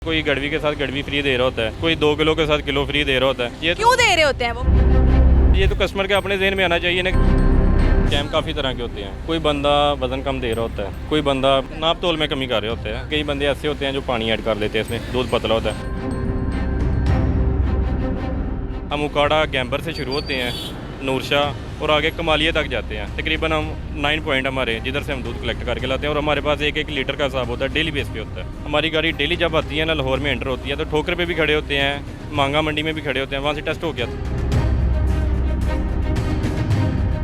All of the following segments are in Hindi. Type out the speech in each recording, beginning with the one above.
कोई गड़वी के साथ गड़वी फ्री दे रहा होता है, कोई 2 किलो के साथ किलो फ्री दे रहा होता है। क्यों दे रहे होते हैं वो? ये तो कस्टमर के अपने जहन में आना चाहिए ना। स्कैम काफ़ी तरह के होते हैं। कोई बंदा वजन कम दे रहा होता है, कोई बंदा नाप तोल में कमी कर रहे होते हैं, कई बंदे ऐसे होते हैं जो पानी ऐड कर देते हैं, इसमें दूध पतला होता है। हम उकाड़ा गैम्बर से शुरू होते हैं, नूरशाह और आगे कमालिया तक जाते हैं। तकरीबन हम 9 पॉइंट हमारे जिधर से हम दूध कलेक्ट करके लाते हैं और हमारे पास 1-1 लीटर का हिसाब होता है, डेली बेस पे होता है। हमारी गाड़ी डेली जब आती है ना, लाहौर में एंटर होती है तो ठोकर पे भी खड़े होते हैं, मांगा मंडी में भी खड़े होते हैं, वहाँ से टेस्ट हो गया।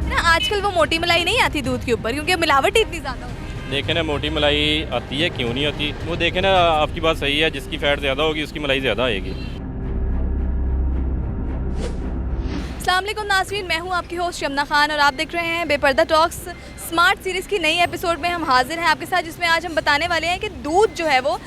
ना आजकल वो मोटी मलाई नहीं आती दूध के ऊपर क्योंकि मिलावट ही इतनी ज़्यादा होती है। देखें ना, मोटी मलाई आती है, क्यों नहीं आती? वो देखें ना, आपकी बात सही है, जिसकी फ़ैट ज़्यादा होगी उसकी मलाई ज़्यादा आएगी। अस्सलाम वालेकुम नाज़रीन, मैं हूं आपकी होस्ट शमना खान और आप देख रहे हैं बेपर्दा टॉक्स स्मार्ट सीरीज़ की नई एपिसोड में हम हाजिर हैं आपके साथ, जिसमें आज हम बताने वाले हैं कि दूध जो है वो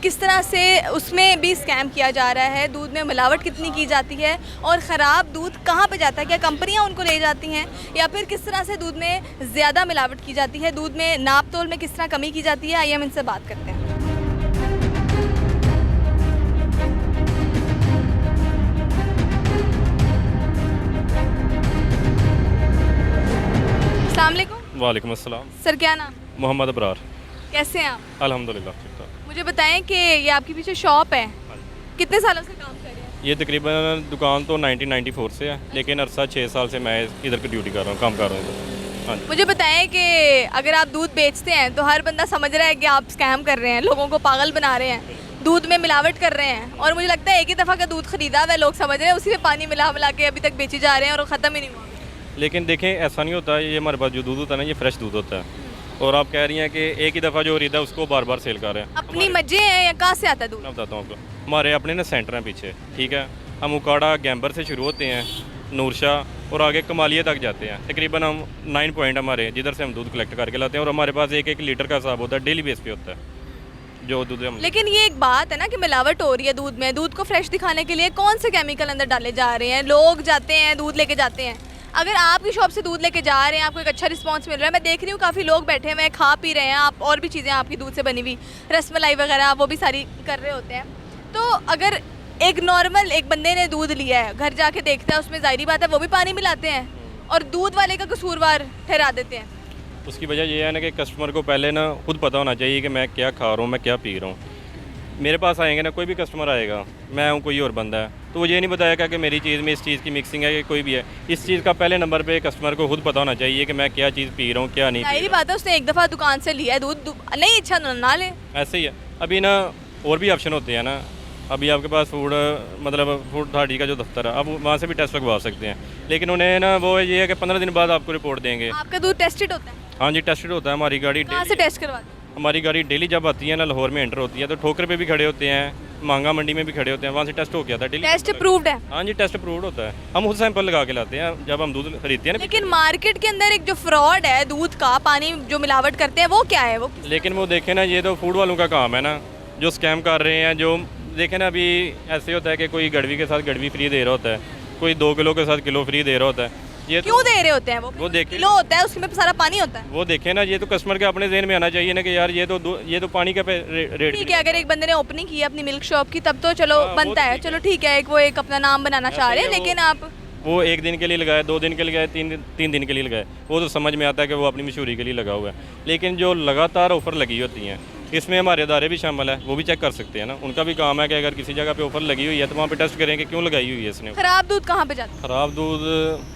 किस तरह से उसमें भी स्कैम किया जा रहा है, दूध में मिलावट कितनी की जाती है और ख़राब दूध कहाँ पे जाता है, क्या कंपनियाँ उनको ले जाती हैं या फिर किस तरह से दूध में ज़्यादा मिलावट की जाती है, दूध में नाप तोल में किस तरह कमी की जाती है। आइए हम इनसे बात करते हैं। अस्सलाम वालेकुम। वालेकुम अस्सलाम। सर क्या नाम? मोहम्मद अबरार। कैसे हैं आप? अल्हम्दुलिल्लाह ठीक ठाक। मुझे बताएं कि ये आपके पीछे शॉप है, कितने सालों से काम कर रहे हैं? ये तकरीबन दुकान तो 1994 से है, लेकिन अरसा 6 साल से मैं इधर की ड्यूटी कर रहा हूँ, काम कर रहा हूँ। हाँ जी। मुझे बताएं कि अगर आप दूध बेचते हैं तो हर बंदा समझ रहा है कि आप स्कैम कर रहे हैं, लोगों को पागल बना रहे हैं, दूध में मिलावट कर रहे हैं और मुझे लगता है एक ही दफ़ा का दूध खरीदा हुआ है, लोग समझ रहे हैं उसी में पानी मिला मिला के अभी तक बेचे जा रहे हैं और ख़त्म ही नहीं हुआ। लेकिन देखें, ऐसा नहीं होता, ये हमारे पास जो दूध होता है ना, ये फ्रेश दूध होता है। और आप कह रही हैं कि एक ही दफ़ा जो खरीदा उसको बार बार सेल कर रहे हैं। अपनी मजे हैं या कहाँ से आता है दूध? मैं बताता हूँ आपको, हमारे अपने ना सेंटर हैं पीछे, ठीक है। हम उकाड़ा गैम्बर से शुरू होते हैं, नूरशाह और आगे कमालिया तक जाते हैं। तकरीबन हम 9 पॉइंट हमारे जिधर से हम दूध कलेक्ट करके लाते हैं और हमारे पास 1-1 लीटर का हिसाब होता है, डेली बेस पे होता है जो दूध हम। लेकिन ये एक बात है ना कि मिलावट हो रही है दूध में, दूध को फ्रेश दिखाने के लिए कौन से केमिकल अंदर डाले जा रहे हैं, लोग जाते हैं दूध लेके जाते हैं। अगर आपकी शॉप से दूध लेके जा रहे हैं, आपको एक अच्छा रिस्पांस मिल रहा है, मैं देख रही हूँ काफ़ी लोग बैठे हुए हैं, खा पी रहे हैं, आप और भी चीज़ें आपकी दूध से बनी हुई रसमलाई वगैरह वो भी सारी कर रहे होते हैं। तो अगर एक नॉर्मल एक बंदे ने दूध लिया है, घर जाके देखता है, उसमें ज़ाहिरी बात है वो भी पानी मिलाते हैं और दूध वाले का कसूरवार ठहरा देते हैं। उसकी वजह यह है ना कि कस्टमर को पहले ना खुद पता होना चाहिए कि मैं क्या खा रहा हूँ, मैं क्या पी रहा हूँ। मेरे पास आएंगे ना, कोई भी कस्टमर आएगा, मैं हूँ कोई और बंदा है, तो वो ये नहीं बताएगा कि मेरी चीज़ में इस चीज़ की मिक्सिंग है, कि कोई भी है। इस चीज़ का पहले नंबर पे कस्टमर को खुद पता होना चाहिए कि मैं क्या चीज़ पी रहा हूँ, क्या नहीं पी ज़ाहिरी रहा बात है उसने एक दफ़ा दुकान से लिया है दूध, नहीं अच्छा ना ले। हूँ। ऐसे ही है। अभी ना और भी ऑप्शन होते हैं ना, अभी आपके पास फूड अथॉरिटी का जो दफ्तर है, आप वहाँ से भी टेस्ट लगवा सकते हैं, लेकिन उन्हें ना वो ये है कि 15 दिन बाद आपको रिपोर्ट देंगे। आपका दूध टेस्टेड होता है? हाँ जी, टेस्टेड होता है। हमारी गाड़ी कहाँ से टेस्ट करवाते हैं? हमारी गाड़ी डेली जब आती है ना, लाहौर में एंटर होती है तो ठोकर पे भी खड़े होते हैं, मांगा मंडी में भी खड़े होते हैं, वहाँ से टेस्ट हो गया था डेली। टेस्ट अप्रूव्ड है? हाँ जी, टेस्ट अप्रूव्ड होता है। हम खुद सैंपल लगा के लाते हैं जब हम दूध खरीदते हैं ना। लेकिन मार्केट के अंदर एक जो फ्रॉड है दूध का, पानी जो मिलावट करते हैं, वो क्या है वो? लेकिन वो देखें ना, ये तो फूड वालों का काम है ना, जो स्कैम कर रहे हैं। जो देखें ना, अभी ऐसे होता है कि कोई गड़वी के साथ गड़वी फ्री दे रहा होता है, कोई 2 किलो के साथ किलो फ्री दे रहा होता है। ये क्यों दे रहे होते हैं वो देखें, किलो होता है उसमें सारा पानी होता है। वो देखें ना, ये तो कस्टमर के अपने जहन में आना चाहिए ना कि यार ये तो पानी का रेट। ठीक है, अगर एक बंदे ने ओपनिंग की है अपनी मिल्क शॉप की तब तो चलो हाँ, वो बनता तो है, ठीक चलो ठीक है, एक वो एक अपना नाम बनाना चाह रहे हैं, है, लेकिन आप वो 1 दिन के लिए लगाए, 2 दिन के लिए लगाए, 3 दिन के लिए लगाए, वो तो समझ में आता है कि वो अपनी मशहूरी के लिए लगा हुआ है। लेकिन जो लगातार ऑफ़र लगी होती हैं, इसमें हमारे अदारे भी शामिल है, वो भी चेक कर सकते हैं ना। उनका भी काम है कि अगर किसी जगह पे ऑफ़र लगी हुई है तो वहाँ पे टेस्ट करें कि क्यों लगाई हुई है इसने। खराब दूध कहाँ पे जाता है? ख़राब दूध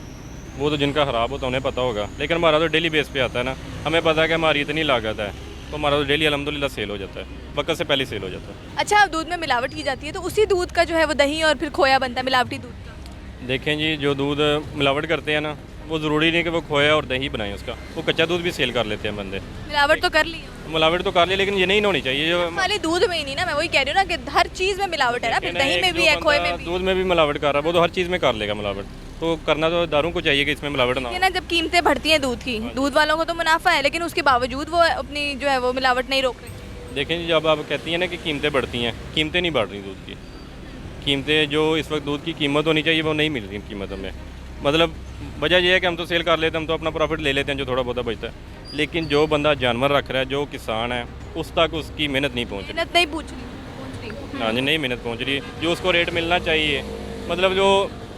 वो तो जिनका ख़राब होता है उन्हें पता होगा, लेकिन हमारा तो डेली बेस पे आता है ना। हमें पता है कि हमारी इतनी लागत है, तो हमारा तो डेली अल्हम्दुलिल्लाह सेल हो जाता है, वक्त से पहले सेल हो जाता है। अच्छा, अब दूध में मिलावट की जाती है तो उसी दूध का जो है वो दही और फिर खोया बनता है मिलावटी दूध का। देखें जी, जो दूध मिलावट करते हैं ना, वो ज़रूरी नहीं कि वो खोया और दही बनाएं उसका, वो कच्चा दूध भी सेल कर लेते हैं बंदे। मिलावट तो कर ली है। मिलावट तो कर ली, लेकिन ये नहीं होनी चाहिए। जो खाली दूध में ही नहीं ना, मैं वही कह रही हूँ ना कि हर चीज़ में मिलावट है ना, फिर दही में भी है, खोए में भी। दूध में भी मिलावट कर रहा है, वो तो हर चीज़ में कर लेगा मिलावट। तो करना तो दारू को चाहिए कि इसमें मिलावट ना हो। ना जब कीमतें बढ़ती हैं दूध की, दूध वालों को तो मुनाफा है, लेकिन उसके बावजूद वो अपनी जो है वो मिलावट नहीं रोक रहे। देखें जी, जब आप कहती हैं ना कि कीमतें बढ़ती हैं, कीमतें नहीं बढ़ रही दूध की। कीमतें जो इस वक्त दूध की कीमत होनी चाहिए वो नहीं मिल रही कीमतों में। मतलब वजह यह है कि हम तो सेल कर लेते हैं, हम तो अपना प्रॉफिट ले लेते हैं जो थोड़ा बहुत बचता है, लेकिन जो बंदा जानवर रख रहा है, जो किसान है, उस तक उसकी मेहनत नहीं पहुँच रही। मेहनत नहीं पहुँच रही। हाँ जी, नहीं मेहनत पहुँच रही है जो उसको रेट मिलना चाहिए। मतलब जो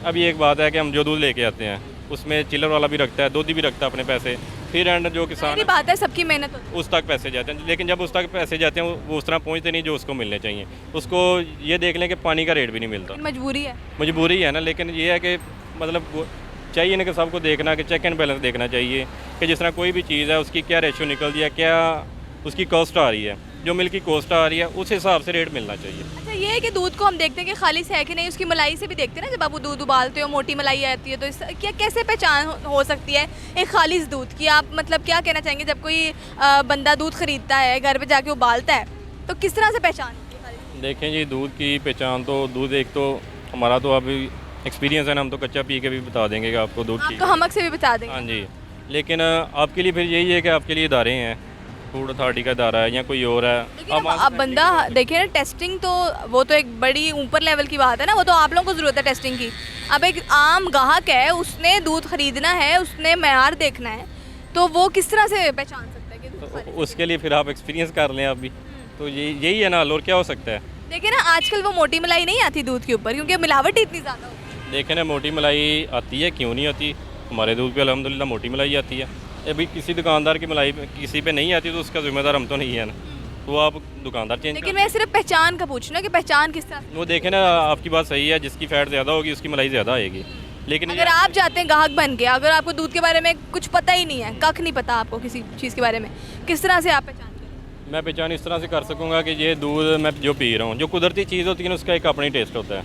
अभी एक बात है कि हम जो दूध लेके आते हैं उसमें चिल्लर वाला भी रखता है, दूध भी रखता है अपने पैसे, फिर एंड जो किसान मेरी बात है, सबकी मेहनत होती उस तक पैसे जाते हैं, लेकिन जब उस तक पैसे जाते हैं वो उस तरह पहुँचते नहीं जो उसको मिलने चाहिए। उसको ये देख लें कि पानी का रेट भी नहीं मिलता। है, मजबूरी है। मजबूरी है ना, लेकिन ये है कि मतलब चाहिए ना कि सबको देखना कि चेक एंड बैलेंस देखना चाहिए कि जिस तरह कोई भी चीज़ है उसकी क्या रेशो निकलती है, क्या उसकी कॉस्ट आ रही है, जो मिल्क की कॉस्ट आ रही है उस हिसाब से रेट मिलना चाहिए। अच्छा, ये है कि दूध को हम देखते हैं कि खालिश है कि नहीं, उसकी मलाई से भी देखते हैं ना, जब आप वो दूध उबालते हो मोटी मलाई आती है, तो इस क्या कैसे पहचान हो सकती है एक खालिश दूध की? आप मतलब क्या कहना चाहेंगे जब कोई बंदा दूध खरीदता है, घर पे जाके उबालता है, तो किस तरह से पहचान होती है खालिश? देखें जी, दूध की पहचान तो दूध एक तो हमारा तो अभी एक्सपीरियंस है ना, हम तो कच्चा पी के भी बता देंगे कि आपको दूध आप ठीक तो है। हमक से भी बता देंगे। हाँ जी, लेकिन आपके लिए फिर यही है कि आपके लिए इदारे हैं, फूड अथॉरिटी का इदारा है या कोई और है। लेकिन अब बंदा देखिए ना, टेस्टिंग तो वो तो एक बड़ी ऊपर लेवल की बात है ना, वो तो आप लोगों को ज़रूरत है टेस्टिंग की। अब एक आम ग्राहक है, उसने दूध खरीदना है, उसने मेयार देखना है, तो वो किस तरह से पहचान सकता है कि दूध खालिश है? उसके लिए फिर आप एक्सपीरियंस कर लें अभी, तो यही है ना, और क्या हो सकता है। देखिए ना, आजकल वो मोटी मलाई नहीं आती दूध के ऊपर, क्योंकि मिलावट ही इतनी ज़्यादा होती है। देखें ना, मोटी मलाई आती है, क्यों नहीं आती? हमारे दूध पे अल्हम्दुलिल्लाह मोटी मलाई आती है। अभी किसी दुकानदार की मलाई किसी पे नहीं आती तो उसका जिम्मेदार हम तो नहीं है ना, तो आप दुकानदार चेंज लेकिन मैं सिर्फ पहचान का पूछ रही हूँ कि पहचान किस तरह से? वो देखें ना, आपकी बात सही है, जिसकी फैट ज़्यादा होगी उसकी मलाई ज़्यादा आएगी। लेकिन अगर आप जाते हैं ग्राहक बन के, अगर आपको दूध के बारे में कुछ पता ही नहीं है, कख नहीं पता आपको किसी चीज़ के बारे में, किस तरह से आप पहचान करें? मैं पहचान इस तरह से कर सकूँगा कि ये दूध मैं जो पी रहा हूँ, जो कुदरती चीज़ होती है ना, उसका एक अपनी टेस्ट होता है,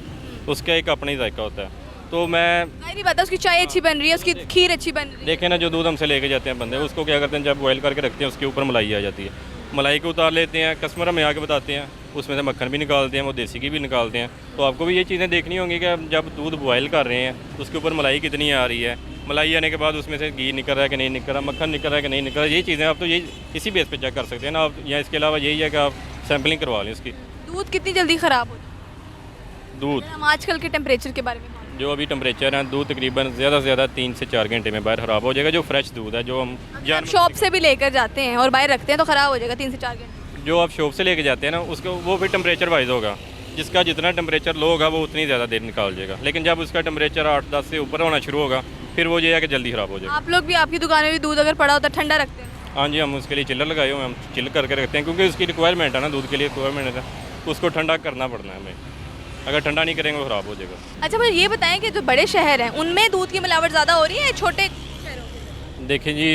उसका एक अपना ही जायका होता है। तो मैं नहीं पता उसकी चाय अच्छी बन रही है, उसकी खीर अच्छी बन रही है। देखें ना, जो दूध हमसे लेके जाते हैं बंदे, उसको क्या करते हैं, जब बॉयल करके रखते हैं उसके ऊपर मलाई आ जाती है, मलाई को उतार लेते हैं, कस्टमर हमें आके बताते हैं, उसमें से मक्खन भी निकालते हैं, वो देसी घी भी निकालते हैं। तो आपको भी ये चीज़ें देखनी होंगी कि जब दूध बॉयल कर रहे हैं तो उसके ऊपर मलाई कितनी आ रही है, मलाई आने के बाद उसमें से घी निकल रहा है कि नहीं निकल रहा, मक्खन निकल रहा है कि नहीं निकल रहा, यही चीज़ें आप तो यही इसी बेस पे चेक कर सकते हैं ना आप। या इसके अलावा यही है कि आप सैम्पलिंग करवा लें उसकी। दूध कितनी जल्दी ख़राब होता है? दूध हम आजकल के टेम्परेचर के बारे में जो अभी टेम्परेचर है, दूध तकरीबन ज़्यादा से ज़्यादा 3 से 4 घंटे में बाहर ख़राब हो जाएगा। जो फ्रेश दूध है, जो हम आप शॉप से भी लेकर जाते हैं और बाहर रखते हैं तो ख़राब हो जाएगा 3 से 4 घंटे। जो आप शॉप से लेके जाते हैं ना, उसको वो भी टेम्परेचर वाइज होगा, जिसका जितना टेम्परेचर लो होगा वो उतनी ज़्यादा देर निकाल जाएगा। लेकिन जब उसका टेम्परेचर 8-10 से ऊपर होना शुरू होगा, फिर वो ये है कि जल्दी ख़राब हो जाएगा। आप लोग भी आपकी दुकान में भी दूध अगर पड़ा होता है ठंडा रखते हैं? हाँ जी, हम उसके लिए चिल्लर लगाए हुए हैं, हम चिल करके रखते हैं, क्योंकि उसकी रिक्वायरमेंट है ना, दूध के लिए रिक्वायरमेंट है, उसको ठंडा करना पड़ना है हमें। अगर ठंडा नहीं करेंगे वो ख़राब हो जाएगा। अच्छा, मुझे ये बताएं कि जो बड़े शहर हैं उनमें दूध की मिलावट ज़्यादा हो रही है या छोटे शहरों में? देखें जी,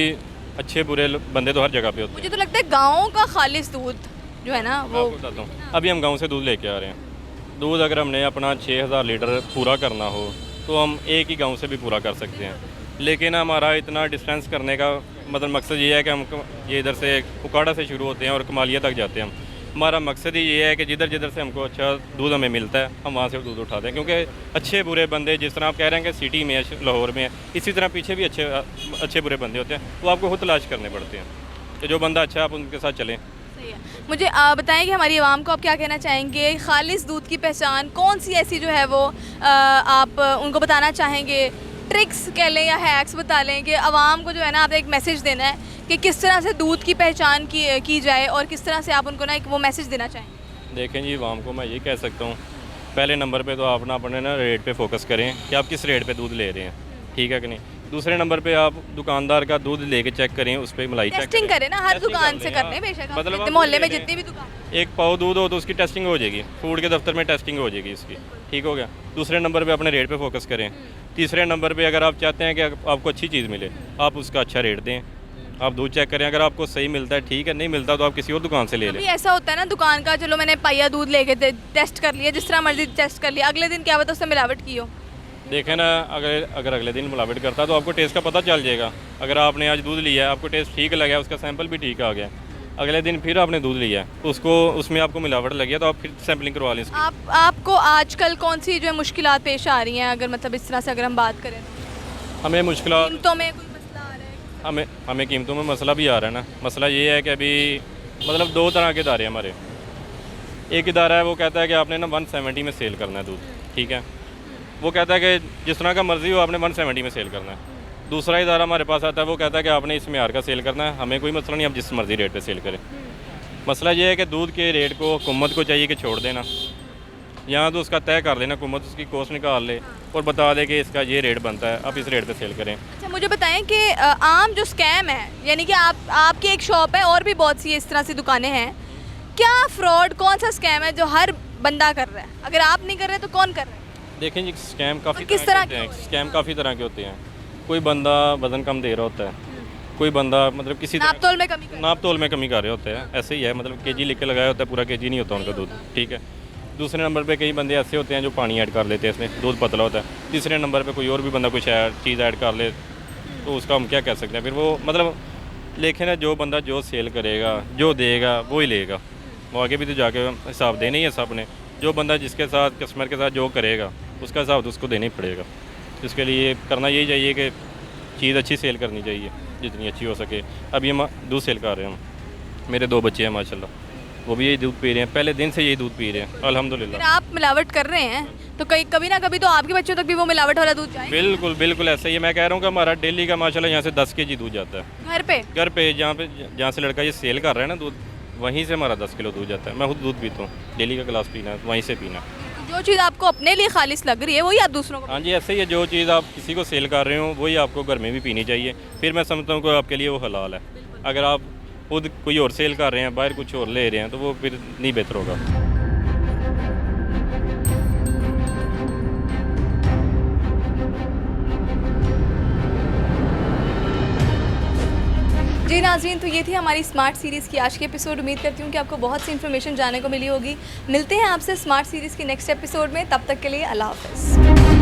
अच्छे बुरे बंदे तो हर जगह पे होते हैं। मुझे तो लगता है गाँव का खालिश दूध जो है ना मैं वो। आपको बताता हूँ, अभी हम गांव से दूध लेके आ रहे हैं। दूध अगर हमने अपना 6000 लीटर पूरा करना हो तो हम एक ही गांव से भी पूरा कर सकते हैं, लेकिन हमारा इतना डिस्टेंस करने का मतलब मकसद ये है कि हम ये इधर से उकाड़ा से शुरू होते हैं और कमालिया तक जाते हैं हम। हमारा मकसद ही ये है कि जिधर जिधर से हमको अच्छा दूध हमें मिलता है हम वहाँ से दूध उठाते हैं, क्योंकि अच्छे बुरे बंदे, जिस तरह आप कह रहे हैं कि सिटी में है, लाहौर में है, इसी तरह पीछे भी अच्छे बुरे बंदे होते हैं, वो आपको खुद तलाश करने पड़ते हैं। तो जो बंदा अच्छा है आप उनके साथ चलें। सही है। मुझे बताएं कि हमारी आवाम को आप क्या कहना चाहेंगे, खालिश दूध की पहचान कौन सी ऐसी जो है वो आप उनको बताना चाहेंगे, ट्रिक्स कह लें या हैक्स बता लें कि आवाम को जो है ना आप एक मैसेज देना है कि किस तरह से दूध की पहचान की जाए और किस तरह से आप उनको ना एक वो मैसेज देना चाहेंगे? देखें जी, आवाम को मैं ये कह सकता हूँ, पहले नंबर पे तो आप ना अपने ना रेट पे फोकस करें कि आप किस रेट पे दूध ले रहे हैं, ठीक है कि नहीं। दूसरे नंबर पे आप दुकानदार का दूध लेके चेक करें, उस पर मलाई चेक टेस्टिंग करें ना, हर टेस्टिंग दुकान कर से लें, करने बेशक मतलब आप आप मोहल्ले में ले लें। जितनी भी दुकान। एक पाव दूध हो तो उसकी टेस्टिंग हो जाएगी, फूड के दफ्तर में टेस्टिंग हो जाएगी इसकी, ठीक हो गया। दूसरे नंबर पे अपने रेट पे फोकस करें। तीसरे नंबर पे अगर आप चाहते हैं कि आपको अच्छी चीज़ मिले, आप उसका अच्छा रेट दें, आप दूध चेक करें, अगर आपको सही मिलता है ठीक है, नहीं मिलता तो आप किसी और दुकान से ले लें। अभी ऐसा होता है ना दुकान का, चलो मैंने पाइया दूध लेके टेस्ट कर लिया, जिस तरह मर्जी टेस्ट कर लिया, अगले दिन क्या पता उससे मिलावट की हो। देखें ना, अगर अगले दिन मिलावट करता तो आपको टेस्ट का पता चल जाएगा। अगर आपने आज दूध लिया है, आपको टेस्ट ठीक लगा, उसका सैंपल भी ठीक आ गया, अगले दिन फिर आपने दूध लिया है, उसको उसमें आपको मिलावट लगी है, तो आप फिर सैंपलिंग करवा लें इसकी। आपको आजकल कौन सी जो है मुश्किलात पेश आ रही हैं, अगर मतलब इस तरह से अगर हम बात करें तो? हमें मुश्किल कीमतों में कोई मसला आ रहा है? हमें कीमतों में मसला भी आ रहा है ना। मसला ये है कि अभी मतलब 2 तरह के इदारे हैं हमारे। एक इदारा है वो कहता है कि आपने ना 170 में सेल करना है दूध, ठीक है, वो कहता है कि जिस तरह का मर्ज़ी हो आपने 170 में सेल करना है। दूसरा इदारा हमारे पास आता है, वो कहता है कि आपने इस मेयार का सेल करना है, हमें कोई मसला नहीं, आप जिस मर्ज़ी रेट पे सेल करें। मसला ये है कि दूध के रेट को हुकूमत को चाहिए कि छोड़ देना, यहाँ तो उसका तय कर लेना हुकूमत, उसकी कॉस्ट निकाल ले और बता दे कि इसका ये रेट बनता है, आप इस रेट पे सेल करें। अच्छा मुझे बताएं कि आम जो स्कैम है, यानी कि आपकी एक शॉप है और भी बहुत सी इस तरह से दुकानें हैं, क्या फ्रॉड कौन सा स्कैम है जो हर बंदा कर रहा है? अगर आप नहीं कर रहे तो कौन कर रहा है? देखें जी, स्कैम काफ़ी किस तरह तरह के के होते हैं। होते हैं? स्कैम काफ़ी तरह के होते हैं। कोई बंदा वज़न कम दे रहा होता है, कोई बंदा मतलब किसी नाप तोल में कमी कर नाप तोल में कमी कर रहे होते हैं। ऐसे ही है, मतलब केजी लिख के लगाया होता है, पूरा केजी नहीं होता उनका दूध, ठीक है। दूसरे नंबर पे कई बंदे ऐसे होते हैं जो पानी ऐड कर लेते हैं, इसमें दूध पतला होता है। तीसरे नंबर पे कोई और भी बंदा कुछ चीज़ ऐड कर ले, तो उसका हम क्या कह सकते हैं फिर वो, मतलब लेकिन जो बंदा जो सेल करेगा, जो देगा वो ही लेगा। वो आगे भी तो जाके हिसाब देना ही है सब ने। जो बंदा जिसके साथ कस्टमर के साथ जो करेगा उसका हिसाब तो उसको देना ही पड़ेगा। इसके लिए करना यही चाहिए कि चीज़ अच्छी सेल करनी चाहिए, जितनी अच्छी हो सके। अभी हम दूध सेल कर रहे हैं, मेरे 2 बच्चे हैं माशाल्लाह, वो भी यही दूध पी रहे हैं, पहले दिन से यही दूध पी रहे हैं फिर अल्हम्दुलिल्लाह। आप मिलावट कर रहे हैं तो कभी ना कभी तो आपके बच्चों तक भी वो मिलावट वाला दूध जाएगा। बिल्कुल बिल्कुल ऐसा ही है। मैं कह रहा हूँ कि हमारा डेली का माशाल्लाह यहाँ से 10 केजी दूध जाता है घर पे। जहाँ से लड़का ये सेल कर रहा है ना दूध, वहीं से हमारा 10 किलो दूध जाता है। मैं खुद दूध पीता हूँ, डेली का गिलास पीना है, वहीं से पीना। जो चीज़ आपको अपने लिए खालिश लग रही है वही आप दूसरों को। हाँ जी, ऐसे ही है। जो चीज़ आप किसी को सेल कर रहे हो वही आपको घर में भी पीनी चाहिए, फिर मैं समझता हूँ कि आपके लिए वो हलाल है। अगर आप खुद कोई और सेल कर रहे हैं, बाहर कुछ और ले रहे हैं, तो वो फिर नहीं बेहतर होगा। जी नाज़रीन, तो ये थी हमारी स्मार्ट सीरीज़ की आज की एपिसोड। उम्मीद करती हूँ कि आपको बहुत सी इन्फॉर्मेशन जानने को मिली होगी। मिलते हैं आपसे स्मार्ट सीरीज़ की नेक्स्ट एपिसोड में, तब तक के लिए अल्लाह हाफ़िज़।